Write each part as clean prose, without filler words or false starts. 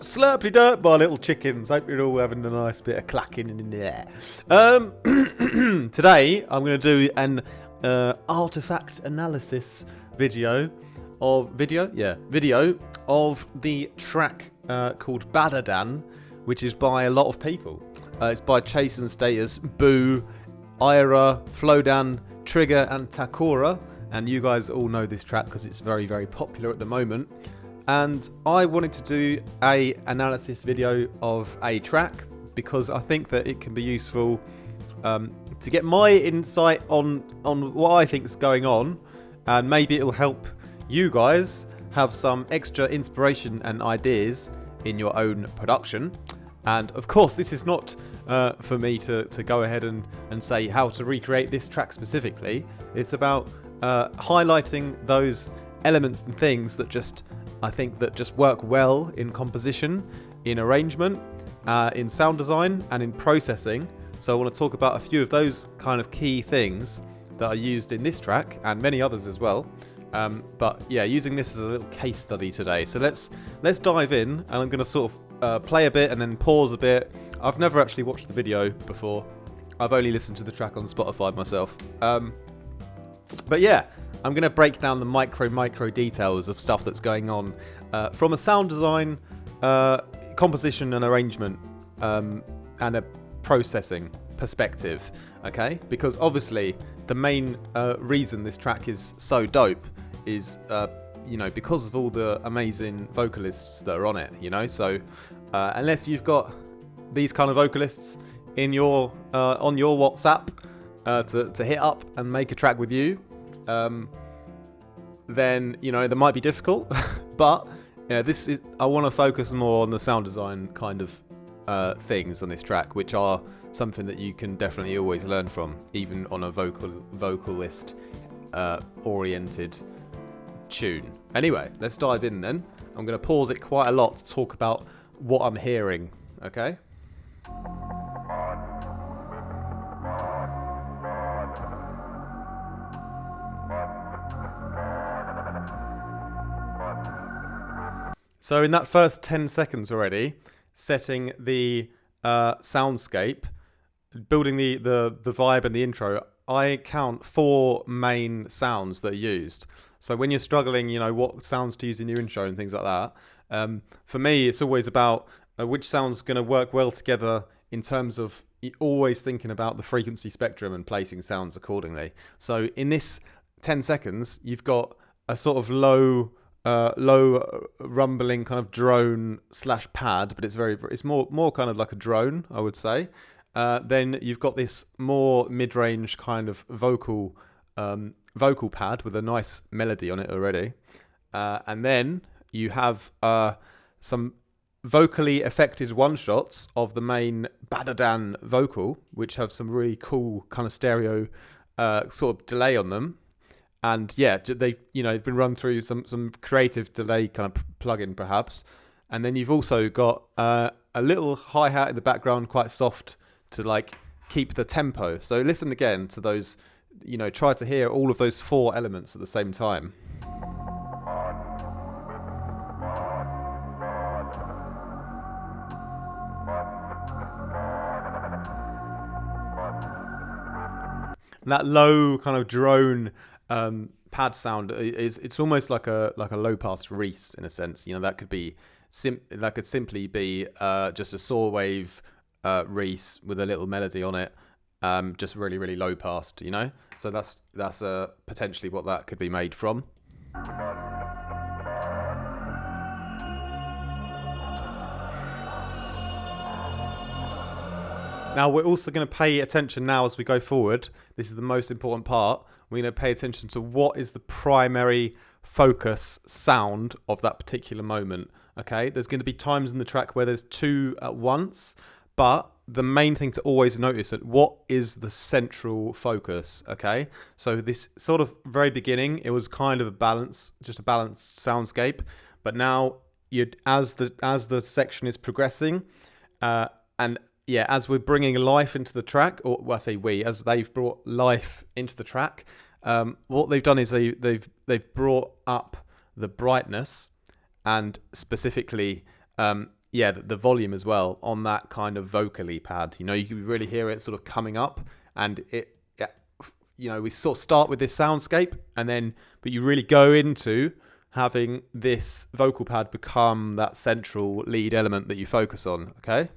Slurpy dirt, my little chickens. Hope you're all having a nice bit of clacking in there. Today, I'm going to do an Art1fact analysis video of the track called Baddadan, which is by a lot of people. It's by Chase and Status, Boo, IRAH, Flowdan, Trigga, and Takura. And you guys all know this track because it's very, very popular at the moment. And I wanted to do a analysis video of a track because I think that it can be useful to get my insight on what I think is going on, and maybe it'll help you guys have some extra inspiration and ideas in your own production. And of course, this is not for me to go ahead and say how to recreate this track specifically. It's about highlighting those elements and things that I think that just work well in composition, in arrangement, in sound design, and in processing. So I want to talk about a few of those kind of key things that are used in this track and many others as well. But yeah, using this as a little case study today. So let's dive in, and I'm going to sort of play a bit and then pause a bit. I've never actually watched the video before. I've only listened to the track on Spotify myself. But yeah, I'm going to break down the micro details of stuff that's going on from a sound design, composition and arrangement, and a processing perspective, okay? Because obviously the main reason this track is so dope is, because of all the amazing vocalists that are on it, So unless you've got these kind of vocalists in your on your WhatsApp to hit up and make a track with you, then that might be difficult. But I want to focus more on the sound design kind of things on this track, which are something that you can definitely always learn from, even on a vocalist oriented tune. Anyway, let's dive in then. I'm going to pause it quite a lot to talk about what I'm hearing, okay? So in that first 10 seconds already, setting the soundscape, building the vibe and the intro, I count 4 main sounds that are used. So when you're struggling, what sounds to use in your intro and things like that, for me, it's always about which sound's going to work well together in terms of always thinking about the frequency spectrum and placing sounds accordingly. So in this 10 seconds, you've got a sort of low rumbling kind of drone / pad, but it's more kind of like a drone, I would say. Then you've got this more mid-range kind of vocal pad with a nice melody on it already, and then you have some vocally affected one-shots of the main Baddadan vocal, which have some really cool kind of stereo sort of delay on them. And yeah, they've been run through some creative delay kind of plugin perhaps. And then you've also got a little hi-hat in the background, quite soft, to keep the tempo. So listen again to those, try to hear all of those 4 elements at the same time. And that low kind of drone pad sound it's almost like a low pass Reese in a sense. That could be that could simply be just a saw wave Reese with a little melody on it, just really, really low passed. So that's potentially what that could be made from. Now, we're also going to pay attention now as we go forward. This is the most important part. We're going to pay attention to what is the primary focus sound of that particular moment. Okay, there's going to be times in the track where there's 2 at once, but the main thing to always notice is what is the central focus. Okay, so this sort of very beginning, it was kind of just a balanced soundscape, but now as the section is progressing, and yeah, as we're bringing life into the track, or well, I say as they've brought life into the track, what they've done is they've brought up the brightness, and specifically yeah, the volume as well on that kind of vocally pad. You know, you can really hear it sort of coming up, and it, yeah, you know, we sort of start with this soundscape, and then, but you really go into having this vocal pad become that central lead element that you focus on, okay?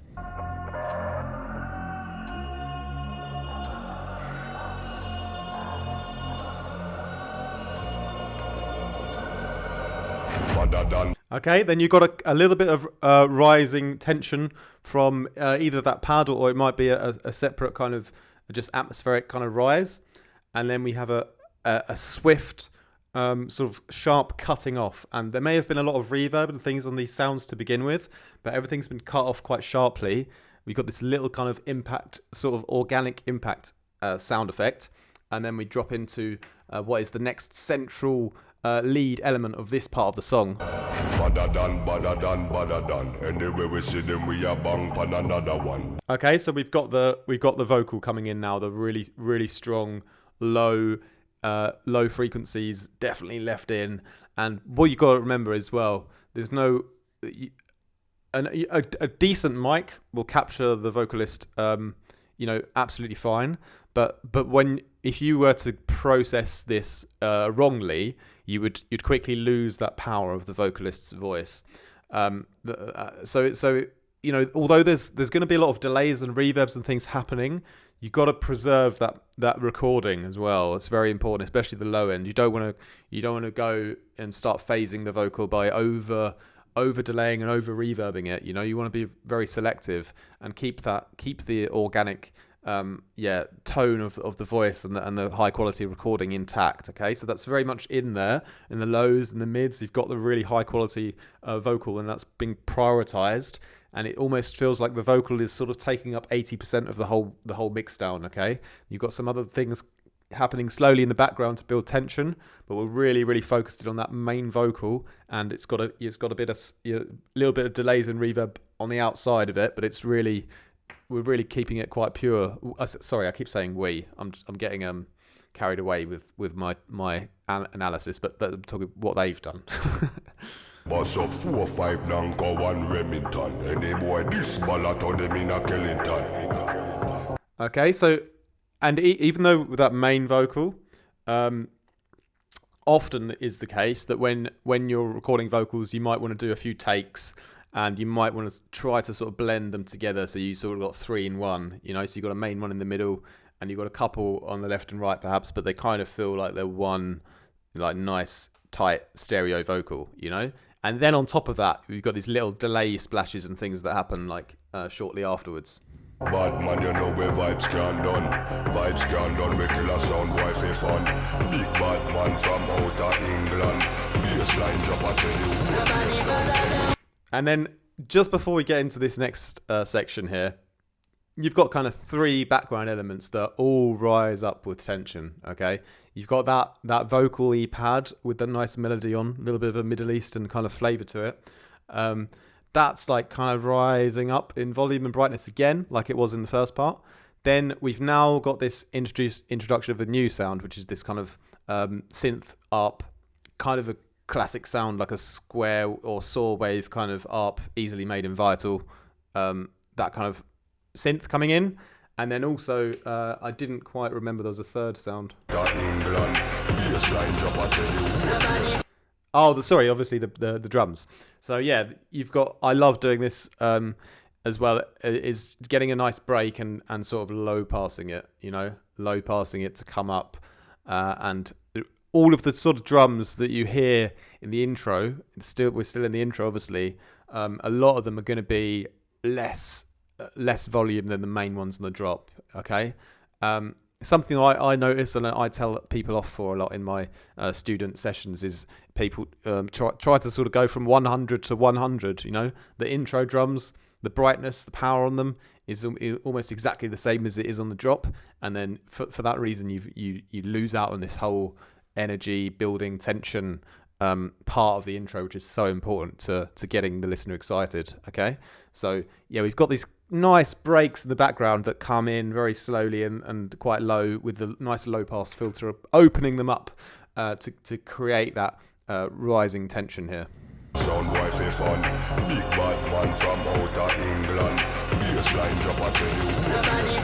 Okay, then you've got a little bit of rising tension from either that pad, or it might be a separate kind of just atmospheric kind of rise. And then we have a swift sort of sharp cutting off. And there may have been a lot of reverb and things on these sounds to begin with, but everything's been cut off quite sharply. We've got this little kind of impact, sort of organic impact sound effect. And then we drop into what is the next central lead element of this part of the song. Baddadan, baddadan, baddadan. Anyway we see them, we are bang pan another one. Okay, so we've got the vocal coming in now, the really strong low frequencies definitely left in. And what you got to remember as well, there's no a decent mic will capture the vocalist you know, absolutely fine, but if you were to process this wrongly, you'd quickly lose that power of the vocalist's voice. So you know, although there's going to be a lot of delays and reverbs and things happening, you got to preserve that recording as well. It's very important, especially the low end. You don't want to go and start phasing the vocal by over delaying and over reverbing it. You know, you want to be very selective and keep the organic tone of the voice and the high quality recording intact. Okay, so that's very much in there. In the lows and the mids, you've got the really high quality vocal, and that's being prioritized. And it almost feels like the vocal is sort of taking up 80% of the whole mixdown. Okay, you've got some other things happening slowly in the background to build tension, but we're really focused it on that main vocal, and it's got a bit of little bit of delays and reverb on the outside of it, but we're really keeping it quite pure. Sorry, I keep saying we. I'm getting carried away with my analysis, but I'm talking what they've done. Boss up 4-5 now go one Remington. Any boy this ballot on them in a Kellington. Okay, so. And even though with that main vocal, often is the case that when you're recording vocals, you might want to do a few takes, and you might want to try to sort of blend them together. So you sort of got 3 in 1, you know. So you've got a main one in the middle, and you've got a couple on the left and right, perhaps, but they kind of feel like they're one, like, nice tight stereo vocal, you know. And then on top of that, we've got these little delay splashes and things that happen like shortly afterwards. Bad man, you know where vibes can done. Vibes can done, we kill a sound boy for fun. Big bad man from outer England. Bassline drop, I tell you. And then just before we get into this next section here, you've got kind of 3 background elements that all rise up with tension, okay? You've got that vocal-y pad with the nice melody on, a little bit of a Middle Eastern kind of flavour to it. That's like kind of rising up in volume and brightness again, like it was in the first part. Then we've now got this introduction of the new sound, which is this kind of synth ARP, kind of a classic sound, like a square or saw wave kind of ARP, easily made in Vital. That kind of synth coming in. And then also, I didn't quite remember there was a third sound. Oh, sorry, obviously the drums. So yeah, you've got, I love doing this as well, is getting a nice break and sort of low passing it, you know, low passing it to come up. And all of the sort of drums that you hear in the intro, we're still in the intro, obviously, a lot of them are going to be less volume than the main ones in the drop, okay? Something I notice and I tell people off for a lot in my student sessions is people try to sort of go from 100 to 100, you know? The intro drums, the brightness, the power on them is almost exactly the same as it is on the drop, and then for that reason you lose out on this whole energy building tension part of the intro, which is so important to getting the listener excited, okay? So yeah, we've got these nice breaks in the background that come in very slowly and quite low with the nice low pass filter opening them up to create that rising tension here. sound boy for fun. Big bad man from outer England. Bassline drop, I tell you who is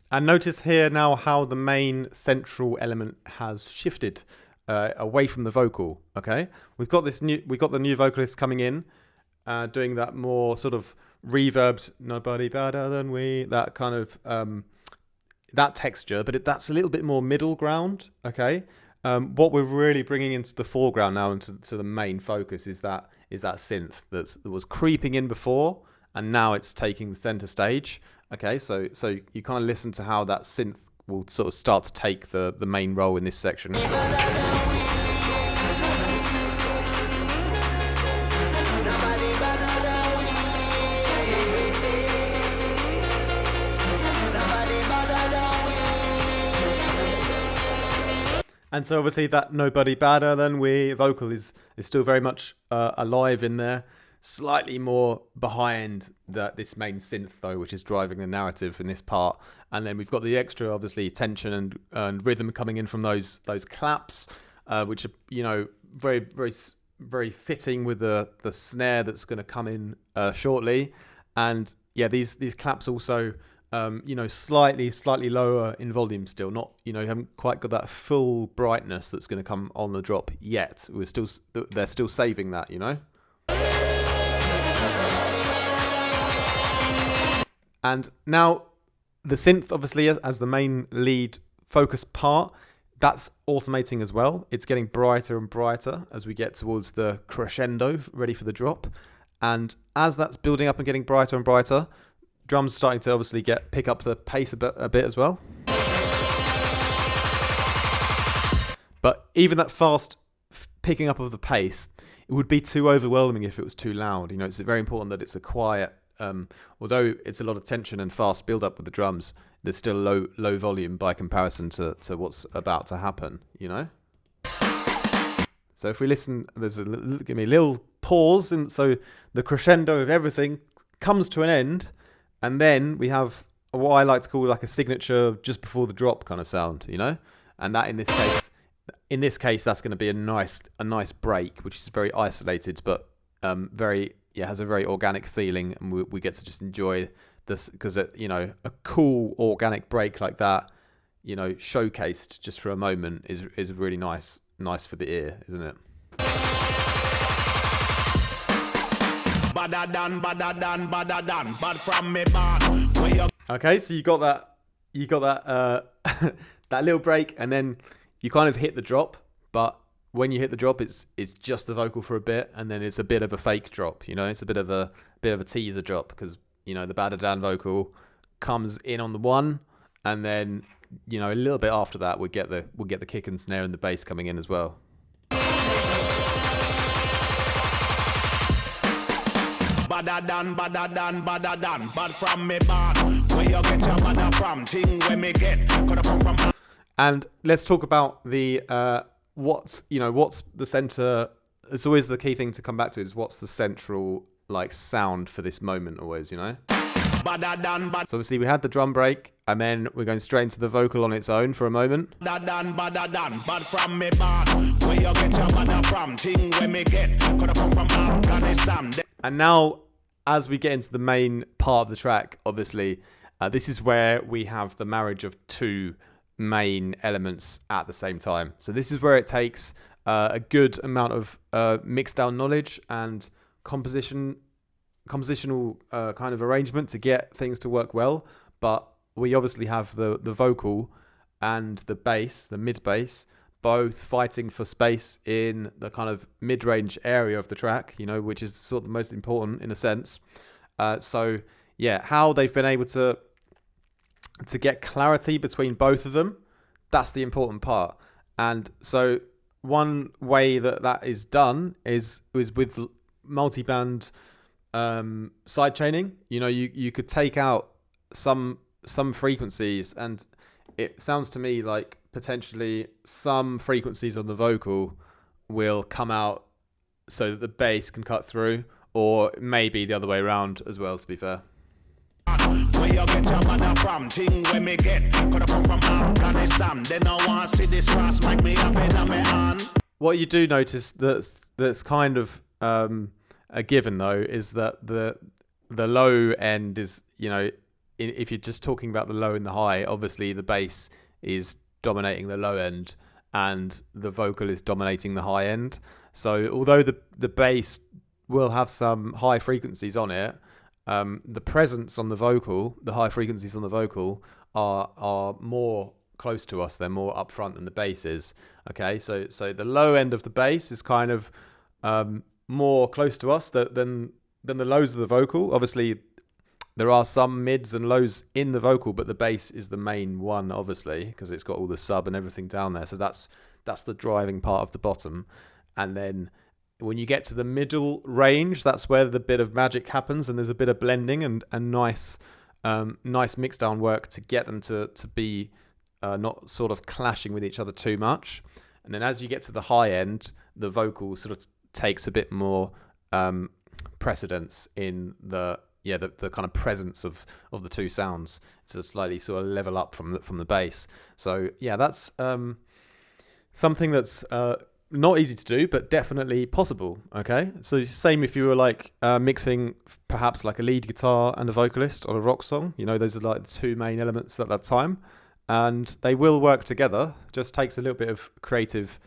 And notice here now how the main central element has shifted away from the vocal. Okay, we've got the new vocalist coming in, doing that more sort of reverbs, nobody better than we, that kind of that texture, but that's a little bit more middle ground. Okay, what we're really bringing into the foreground now, into the main focus, is that synth that was creeping in before, and now it's taking the center stage. Okay, so you kind of listen to how that synth will sort of start to take the main role in this section. And so obviously that nobody better than we vocal is still very much alive in there. Slightly more behind this main synth though, which is driving the narrative in this part. And then we've got the extra, obviously, tension and rhythm coming in from those claps, which are, you know, very, very, very fitting with the snare that's going to come in shortly. And yeah, these claps also, you know, slightly lower in volume still. Not, you know, you haven't quite got that full brightness that's going to come on the drop yet. They're still saving that, you know. And now the synth, obviously, as the main lead focus part, that's automating as well. It's getting brighter and brighter as we get towards the crescendo, ready for the drop. And as that's building up and getting brighter and brighter, drums starting to obviously pick up the pace a bit as well. But even that fast picking up of the pace, it would be too overwhelming if it was too loud. You know, it's very important that it's a quiet. Although it's a lot of tension and fast build up with the drums, there's still low volume by comparison to what's about to happen, you know. So if we listen, give me a little pause, and so the crescendo of everything comes to an end, and then we have what I like to call like a signature just before the drop kind of sound, you know. And that in this case, that's going to be a nice break, which is very isolated, but has a very organic feeling, and we get to just enjoy this because, you know, a cool organic break like that, you know, showcased just for a moment is really nice for the ear, isn't it? Baddadan, bad from me bad. Okay, so you got that that little break, and then you kind of hit the drop, but when you hit the drop, it's just the vocal for a bit, and then it's a bit of a fake drop. You know, it's a bit of a teaser drop because, you know, the Baddadan vocal comes in on the one, and then, you know, a little bit after that we'll get the kick and snare and the bass coming in as well. Baddadan, bad from me bad. Where you get your badda from? Thing where me get. Coulda come from. And let's talk about the what's the center. It's always the key thing to come back to, is what's the central like sound for this moment always, you know. Baddadan, So obviously we had the drum break, and then we're going straight into the vocal on its own for a moment. baddadan, bad from me bad. Where you get your badda from? Thing where me get. Coulda come from Afghanistan. And now, as we get into the main part of the track, obviously, this is where we have the marriage of two main elements at the same time. So this is where it takes a good amount of Mixdown knowledge and compositional kind of arrangement to get things to work well. But we obviously have the vocal and the bass, the mid bass, both fighting for space in the kind of mid-range area of the track, you know, which is sort of the most important in a sense. So yeah, how they've been able to get clarity between both of them, that's the important part. And so one way that is done is with multi-band side chaining. You know, you could take out some frequencies, and it sounds to me like potentially some frequencies on the vocal will come out so that the bass can cut through, or maybe the other way around as well, to be fair. Where you get your mother from? Thing where me get. Coulda come from Afghanistan. They no want see this cross like me up in my What you do notice that's kind of a given though is that the low end is, you know, if you're just talking about the low and the high, obviously the bass is dominating the low end and the vocal is dominating the high end. So although the bass will have some high frequencies on it, the presence on the vocal, the high frequencies on the vocal are more close to us. They're more upfront than the bass is. Okay, so the low end of the bass is kind of more close to us than the lows of the vocal. Obviously, there are some mids and lows in the vocal, but the bass is the main one, obviously, because it's got all the sub and everything down there. So that's the driving part of the bottom. And then when you get to the middle range, that's where the bit of magic happens, and there's a bit of blending and nice mixdown work to get them to be not sort of clashing with each other too much. And then as you get to the high end, the vocal sort of takes a bit more precedence in the kind of presence of the two sounds. It's a slightly sort of level up from the bass. So yeah, that's something that's not easy to do, but definitely possible. Okay, so same if you were like mixing perhaps like a lead guitar and a vocalist on a rock song. You know, those are like the two main elements at that time, and they will work together. Just takes a little bit of creative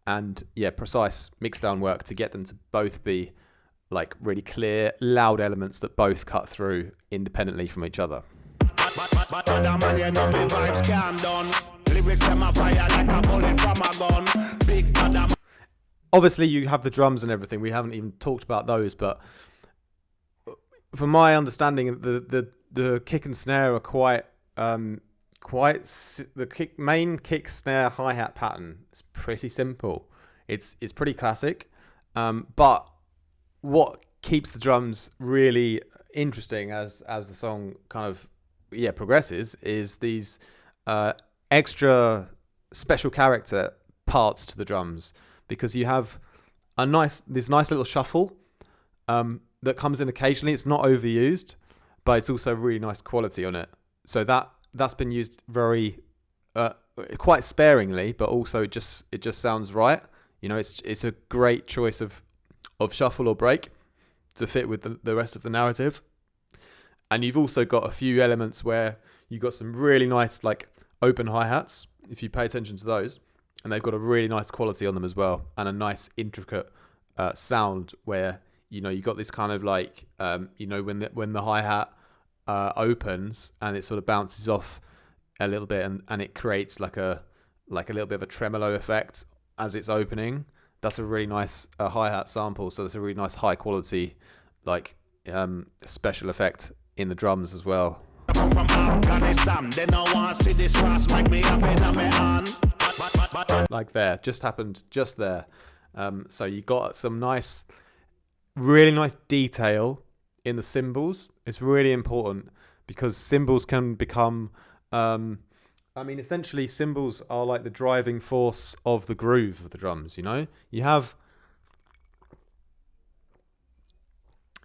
and precise mixdown work to get them to both be like really clear, loud elements that both cut through independently from each other. Obviously, you have the drums and everything. We haven't even talked about those, but from my understanding, the kick and snare are quite the main kick snare hi-hat pattern is pretty simple. It's pretty classic, but what keeps the drums really interesting as the song kind of progresses is these extra special character parts to the drums, because you have this nice little shuffle that comes in occasionally. It's not overused, but it's also really nice quality on it. So that's been used very quite sparingly, but also it just sounds right. You know, it's a great choice of shuffle or break to fit with the rest of the narrative. And you've also got a few elements where you've got some really nice like open hi-hats, if you pay attention to those, and they've got a really nice quality on them as well, and a nice intricate sound where, you know, you got this kind of like you know, when the hi-hat opens and it sort of bounces off a little bit and it creates like a little bit of a tremolo effect as it's opening. That's a really nice hi-hat sample. So that's a really nice high quality like special effect in the drums as well. Like there, just happened just there. So you got some really nice detail in the cymbals. It's really important because cymbals can become essentially cymbals are like the driving force of the groove of the drums. You know, you have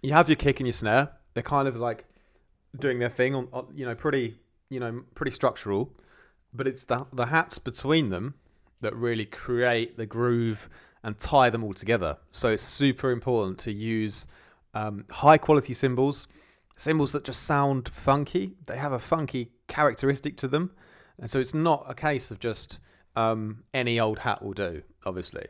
your kick and your snare. They're kind of like doing their thing on pretty structural, but it's the hats between them that really create the groove and tie them all together. So it's super important to use high quality cymbals that just sound funky. They have a funky characteristic to them. And so it's not a case of just any old hat will do, obviously.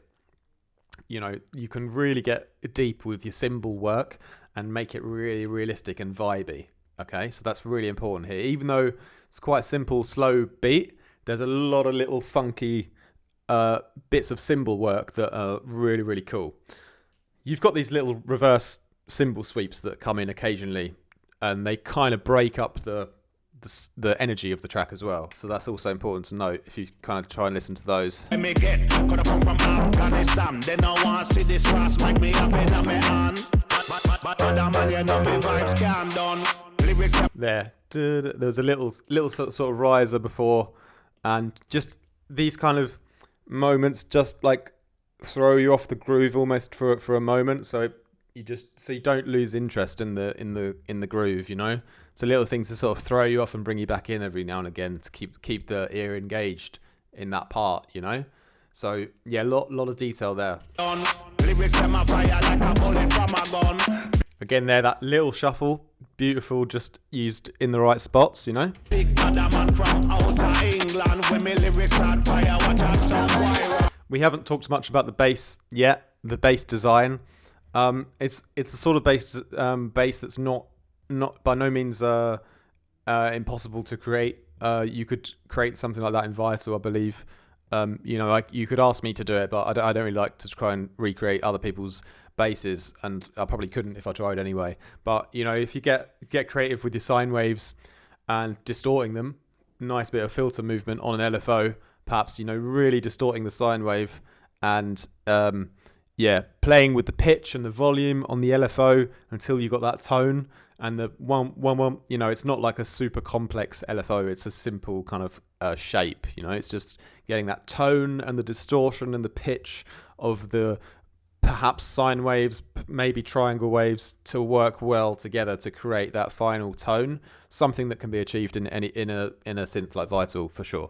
You know, you can really get deep with your cymbal work and make it really realistic and vibey. Okay, so that's really important here. Even though it's quite a simple, slow beat, there's a lot of little funky bits of cymbal work that are really, really cool. You've got these little reverse cymbal sweeps that come in occasionally, and they kind of break up the energy of the track as well. So that's also important to note if you kind of try and listen to those. There. There's a little sort of riser before, and just these kind of moments just like throw you off the groove almost for a moment. So you don't lose interest in the groove, you know. So little things to sort of throw you off and bring you back in every now and again to keep the ear engaged in that part, you know. So yeah, lot of detail there. Lyrics them a fire like a bullet from a gun. Again, there, that little shuffle, beautiful, just used in the right spots, you know. Big Baddadan from outer England. When me lyrics start fire, watch out some viral. We haven't talked much about the bass yet, the bass design. It's the sort of bass that's not by no means impossible to create. You could create something like that in Vital, I believe. You know, like you could ask me to do it, but I don't really like to try and recreate other people's basses, and I probably couldn't if I tried anyway. But you know, if you get creative with your sine waves and distorting them, nice bit of filter movement on an LFO, perhaps, you know, really distorting the sine wave, and playing with the pitch and the volume on the LFO until you got that tone. And the one, you know, it's not like a super complex LFO. It's a simple kind of shape, you know. It's just getting that tone and the distortion and the pitch of the perhaps sine waves, maybe triangle waves, to work well together to create that final tone. Something that can be achieved in a synth like Vital, for sure.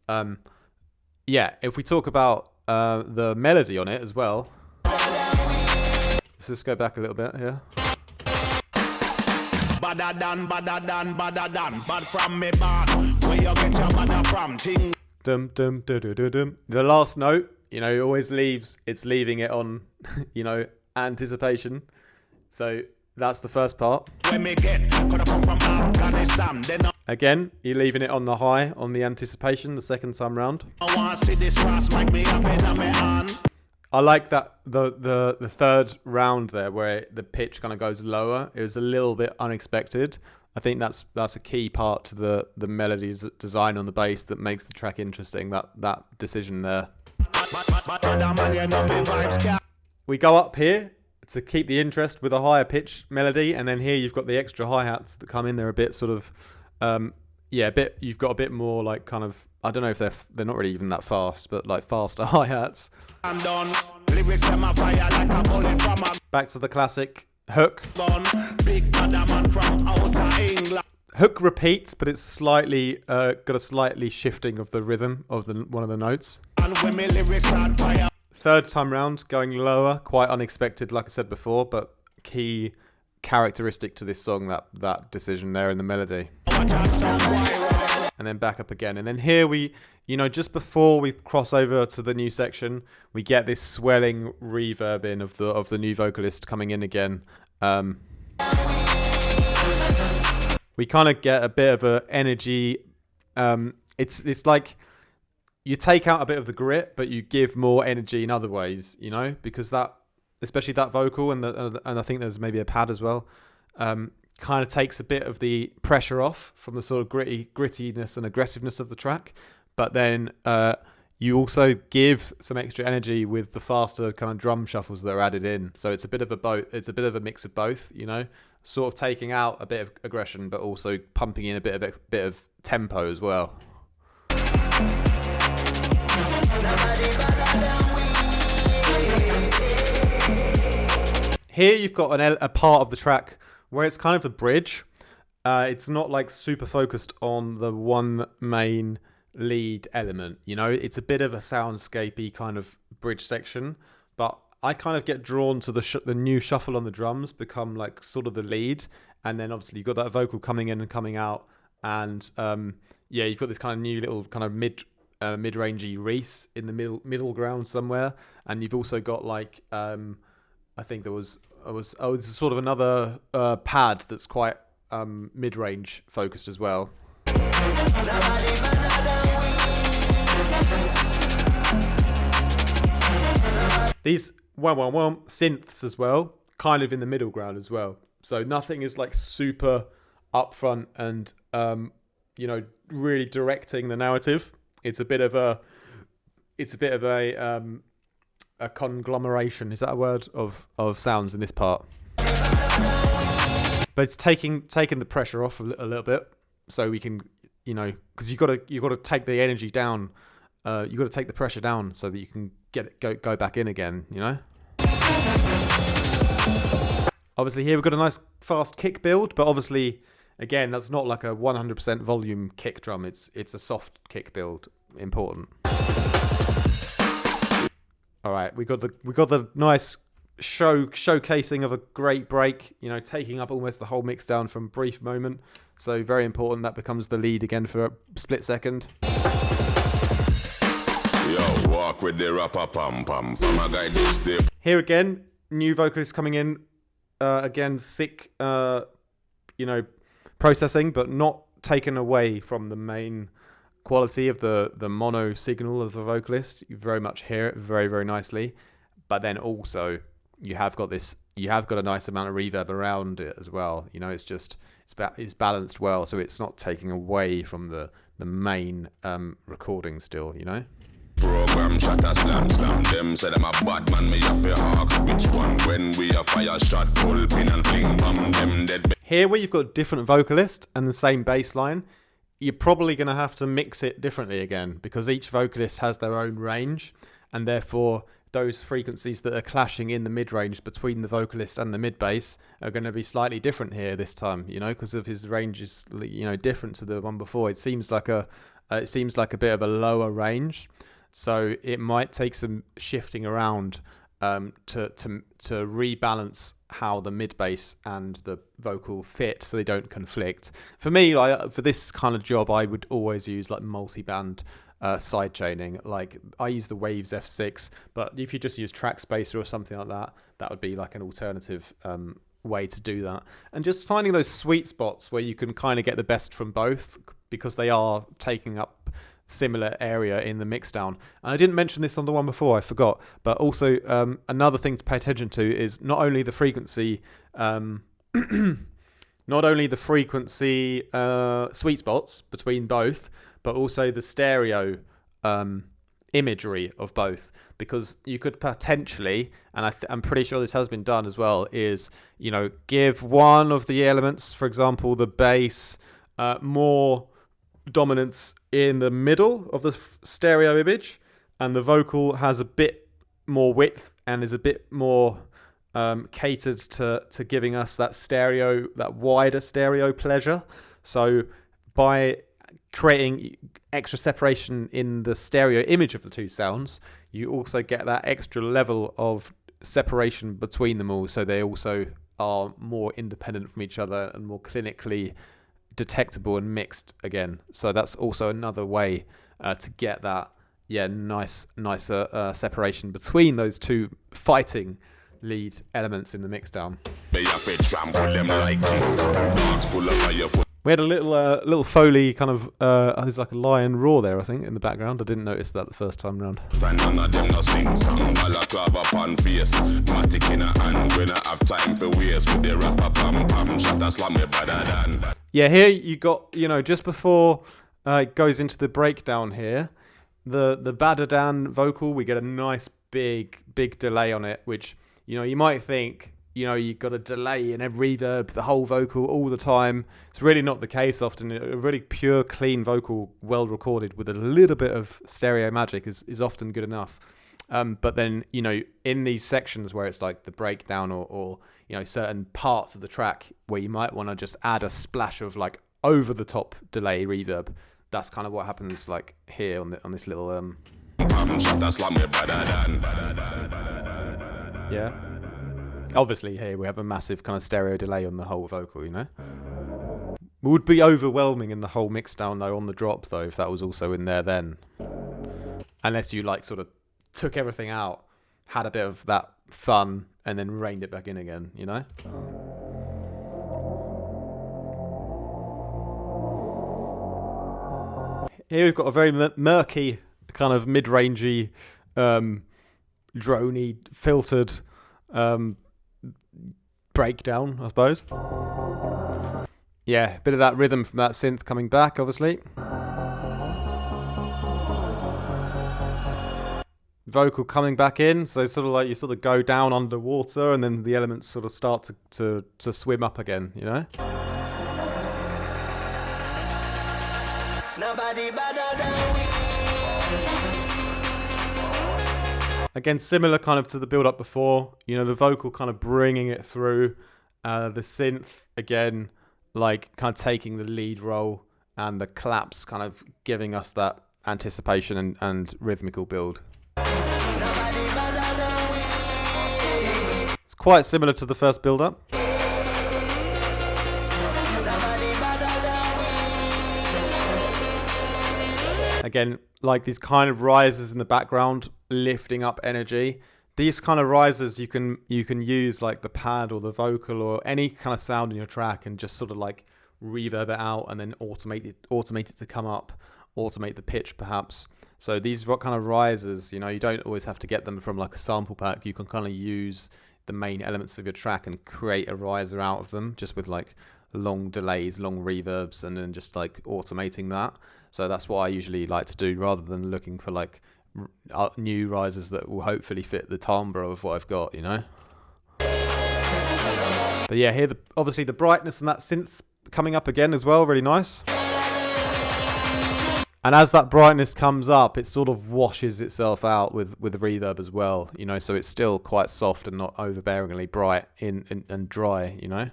If we talk about the melody on it as well, let's just go back a little bit here. Baddadan, baddadan, baddadan, bad from me bad. Where you get your badda from? Ting. Dum dum dum dum dum dum. The last note, you know, always leaving it on, you know, anticipation. So that's the first part. When me get, could have come from Afghanistan. Then again, you're leaving it on the high, on the anticipation, the second time round. I want to see this cross, make me have it on me hand. I like that the third round there, where the pitch kind of goes lower. It was a little bit unexpected. I think that's a key part to the melodies design on the bass that makes the track interesting. That decision there. We go up here to keep the interest with a higher pitch melody, and then here you've got the extra hi-hats that come in. They're a bit sort of you've got a bit more like kind of, I don't know if they're not really even that fast, but like faster hi-hats. Back to the classic hook. Hook repeats, but it's slightly got a slightly shifting of the rhythm of one of the notes. Third time round, going lower, quite unexpected, like I said before, but key characteristic to this song, that decision there in the melody. And then back up again. And then here we, you know, just before we cross over to the new section, we get this swelling reverb in of the new vocalist coming in again. We kind of get a bit of a energy. It's like you take out a bit of the grit, but you give more energy in other ways, you know, because that, especially that vocal and I think there's maybe a pad as well, kind of takes a bit of the pressure off from the sort of grittiness and aggressiveness of the track. But then you also give some extra energy with the faster kind of drum shuffles that are added in. So it's a bit of a mix of both, you know, sort of taking out a bit of aggression, but also pumping in a bit of tempo as well. Here you've got a part of the track where it's kind of a bridge. It's not like super focused on the one main lead element, you know. It's a bit of a soundscapey kind of bridge section, but I kind of get drawn to the new shuffle on the drums become like sort of the lead, and then obviously you've got that vocal coming in and coming out, and you've got this kind of new little kind of mid-rangey Reese in the middle ground somewhere, and you've also got like I think this is sort of another pad that's quite mid-range focused as well. These synths as well, kind of in the middle ground as well. So nothing is like super upfront and you know, really directing the narrative. It's a bit of a conglomeration, is that a word, of sounds in this part. But it's taking the pressure off a little bit, so we can, you know, because you got to take the energy down, you got to take the pressure down so that you can go back in again, you know. Obviously here we've got a nice fast kick build, but obviously again that's not like a 100% volume kick drum. It's a soft kick build, important. All right, we got the nice showcasing of a great break, you know, taking up almost the whole mix down from brief moment. So very important that becomes the lead again for a split second. Yo, walk with the rapper pam pam from a guy this stiff. Here again, new vocalist coming in. Again, sick, processing, but not taken away from the main quality of the mono signal of the vocalist. You very much hear it very, very nicely. But then also you have got a nice amount of reverb around it as well. You know, it's balanced well, so it's not taking away from the main recording still, you know. Program shot a slam them say them a bad man, me have a hawk. Which one when we a fire shot, pull pin and fling bomb them dead. Here where you've got a different vocalist and the same bass line, you're probably going to have to mix it differently again, because each vocalist has their own range, and therefore those frequencies that are clashing in the mid-range between the vocalist and the mid-bass are going to be slightly different here this time, you know, because of his range is, you know, different to the one before. It seems like a bit of a lower range. So it might take some shifting around to rebalance how the mid bass and the vocal fit, so they don't conflict. For me, for this kind of job, I would always use like multi-band side chaining. Like I use the Waves F6, but if you just use Track Spacer or something like that, that would be like an alternative way to do that. And just finding those sweet spots where you can kind of get the best from both, because they are taking up similar area in the mixdown. And I didn't mention this on the one before, I forgot, but also another thing to pay attention to is not only the frequency sweet spots between both, but also the stereo imagery of both, because you could potentially, and I'm pretty sure this has been done as well, is, you know, give one of the elements, for example the bass, more dominance in the middle of the stereo image, and the vocal has a bit more width and is a bit more catered to giving us that wider stereo pleasure. So by creating extra separation in the stereo image of the two sounds, you also get that extra level of separation between them all, so they also are more independent from each other and more clinically detectable and mixed again. So that's also another way to get that nicer separation between those two fighting lead elements in the mixdown. We had a little Foley kind of there's like a lion roar there, I think, in the background. I didn't notice that the first time round. Yeah, here you got, you know, just before it goes into the breakdown here, the Baddadan vocal, we get a nice big delay on it, which, you know, you might think, you know, you've got a delay in every reverb, the whole vocal all the time. It's really not the case often. A really pure, clean vocal, well recorded with a little bit of stereo magic is often good enough. But then, you know, in these sections where it's like the breakdown or you know, certain parts of the track where you might want to just add a splash of like over the top delay reverb, that's kind of what happens like here on this little yeah. Obviously here we have a massive kind of stereo delay on the whole vocal, you know. It would be overwhelming in the whole mixdown though on the drop though if that was also in there then. Unless you like sort of took everything out, had a bit of that fun and then reined it back in again, you know. Here we've got a very murky kind of mid-rangey, droney, filtered breakdown, I suppose. Yeah, a bit of that rhythm from that synth coming back, obviously. Vocal coming back in, so sort of like you sort of go down underwater and then the elements sort of start to swim up again, you know? Nobody better than we. Again, similar kind of to the build-up before, you know, the vocal kind of bringing it through, the synth, again, like kind of taking the lead role, and the claps kind of giving us that anticipation and rhythmical build. Nobody better quite similar to the first build-up. Again, like these kind of rises in the background, lifting up energy. These kind of rises you can use like the pad or the vocal or any kind of sound in your track and just sort of like reverb it out and then automate it to come up, automate the pitch perhaps. So these kind of rises, you know, you don't always have to get them from like a sample pack. You can kind of use the main elements of your track and create a riser out of them just with like long delays, long reverbs, and then just like automating that. So that's what I usually like to do rather than looking for like new risers that will hopefully fit the timbre of what I've got, you know. But yeah, here obviously the brightness and that synth coming up again as well, really nice. And as that brightness comes up, it sort of washes itself out with the reverb as well, you know, so it's still quite soft and not overbearingly bright and dry, you know.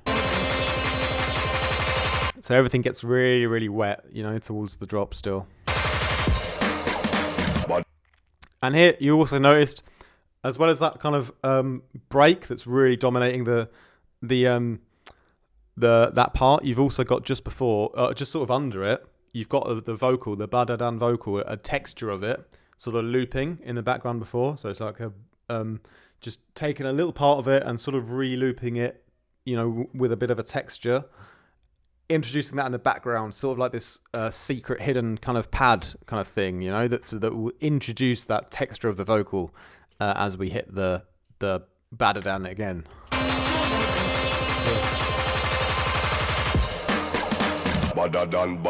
So everything gets really, really wet, you know, towards the drop still. And here you also noticed, as well as that kind of break that's really dominating that part, you've also got just before, just sort of under it, you've got the vocal, the Baddadan vocal, a texture of it, sort of looping in the background before. So it's like just taking a little part of it and sort of re-looping it, you know, with a bit of a texture. Introducing that in the background, sort of like this secret hidden kind of pad kind of thing, you know, that will introduce that texture of the vocal as we hit the Baddadan again. You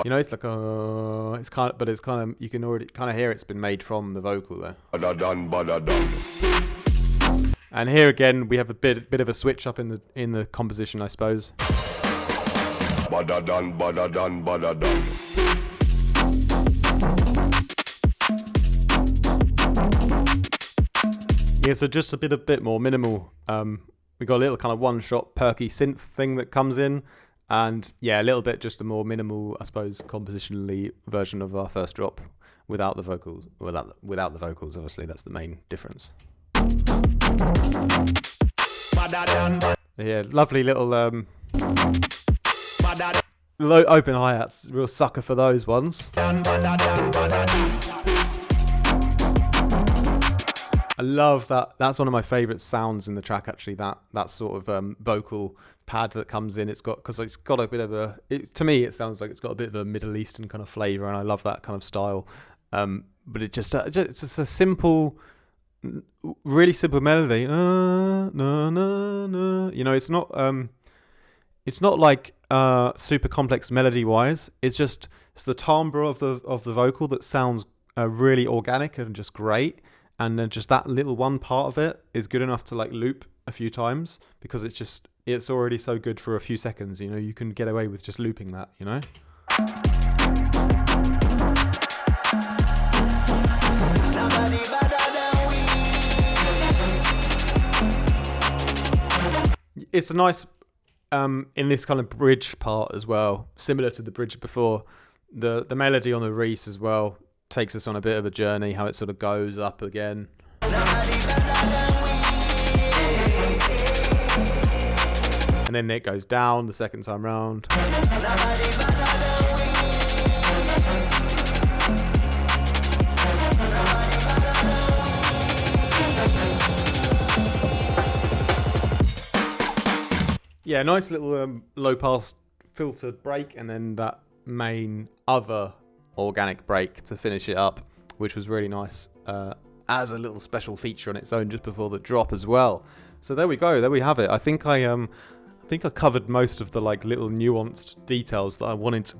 know, it's like it's kind of you can already kind of hear it's been made from the vocal there. And here again we have a bit of a switch up in the composition, I suppose. Baddadan. Yeah, so just a bit more minimal. We got a little kind of one-shot perky synth thing that comes in, and yeah, a little bit just a more minimal, I suppose, compositionally version of our first drop without the vocals. Without the vocals, obviously, that's the main difference. Yeah, lovely little low open hi-hats, real sucker for those ones. I love that. That's one of my favourite sounds in the track, actually. That sort of vocal pad that comes in. Because it's got a bit of to me, it sounds like it's got a bit of a Middle Eastern kind of flavour, and I love that kind of style. But it's just a simple, really simple melody. You know, it's not like super complex melody wise. It's the timbre of the vocal that sounds really organic and just great. And then just that little one part of it is good enough to like loop a few times because it's already so good for a few seconds. You know, you can get away with just looping that, you know. It's a nice in this kind of bridge part as well, similar to the bridge before. The melody on the Reese as well takes us on a bit of a journey, how it sort of goes up again. And then it goes down the second time round. Yeah, nice little low pass filtered break, and then that main other organic break to finish it up, which was really nice as a little special feature on its own just before the drop as well. So there we go, there we have it. I think I covered most of the like little nuanced details that I wanted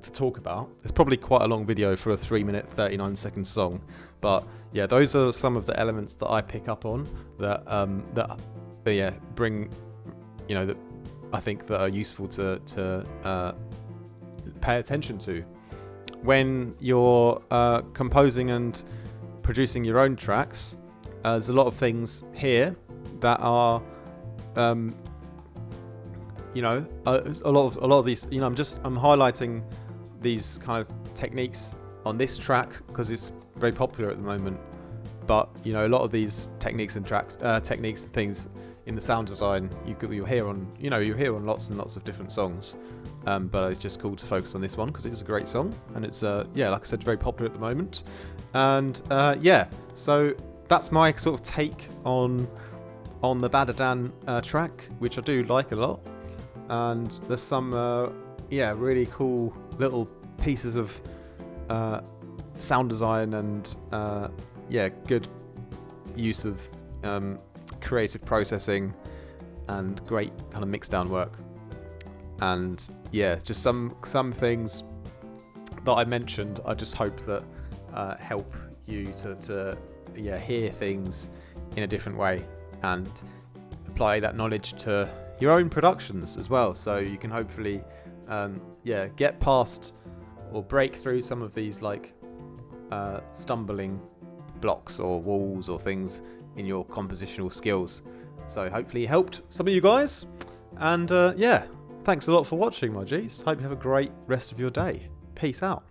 to talk about. It's probably quite a long video for a 3-minute 39-second song, but yeah, those are some of the elements that I pick up on that bring, you know, that I think that are useful to pay attention to when you're composing and producing your own tracks. There's a lot of things here that are, you know, a lot of these. You know, I'm highlighting these kind of techniques on this track because it's very popular at the moment. But you know, a lot of these techniques and things in the sound design, you'll hear on lots and lots of different songs. But it's just cool to focus on this one because it's a great song, and it's like I said, very popular at the moment. And so that's my sort of take on the Baddadan track, which I do like a lot. And there's some really cool little pieces of sound design and good use of creative processing and great kind of mixdown work. And it's just some things that I mentioned. I just hope that help you to hear things in a different way and apply that knowledge to your own productions as well. So you can hopefully get past or break through some of these like stumbling blocks or walls or things in your compositional skills. So hopefully it helped some of you guys. And thanks a lot for watching, my G's. Hope you have a great rest of your day. Peace out.